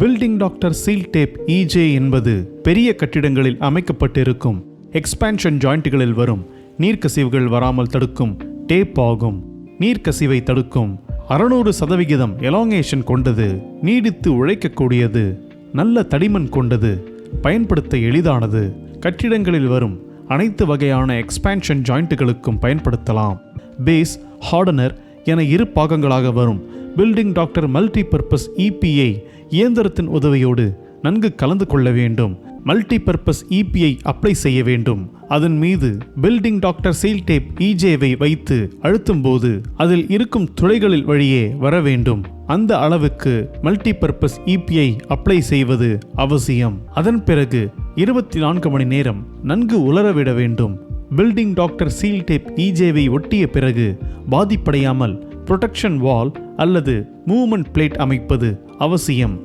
Building doctor seal tape இஜே என்பது பெரிய கட்டிடங்களில் அமைக்கப்பட்டிருக்கும் எக்ஸ்பான்ஷன் ஜாயிண்ட்களில் வரும் நீர்க்கசிவுகள் வராமல் தடுக்கும் டேப் ஆகும். நீர்க்கசிவை தடுக்கும் 600% எலாங்கேஷன் கொண்டது, நீடித்து உழைக்கக்கூடியது, நல்ல தடிமன் கொண்டது, பயன்படுத்த எளிதானது. கட்டிடங்களில் வரும் அனைத்து வகையான எக்ஸ்பான்ஷன் ஜாயிண்ட்களுக்கும் பயன்படுத்தலாம். பேஸ், ஹார்டனர் என 2 பாகங்களாக வரும் building doctor multi purpose EPI இயந்திரத்தின் உதவியோடு நன்கு கலந்து கொள்ள வேண்டும். மல்டி பர்பஸ் இபிஐ அப்ளை செய்ய வேண்டும். அதன் மீது பில்டிங் டாக்டர் சீல் டேப் இஜேவை வைத்து அழுத்தும் போது அதில் இருக்கும் துளைகளில் வழியே வர வேண்டும். அந்த அளவுக்கு மல்டி பர்பஸ் இபிஐ அப்ளை செய்வது அவசியம். அதன் பிறகு 24 மணி நேரம் நன்கு உலரவிட வேண்டும். பில்டிங் டாக்டர் சீல் டேப் இஜேவை ஒட்டிய பிறகு பாதிப்படையாமல் புரொடெக்ஷன் வால் அல்லது மூவ்மெண்ட் பிளேட் அமைப்பது அவசியம்.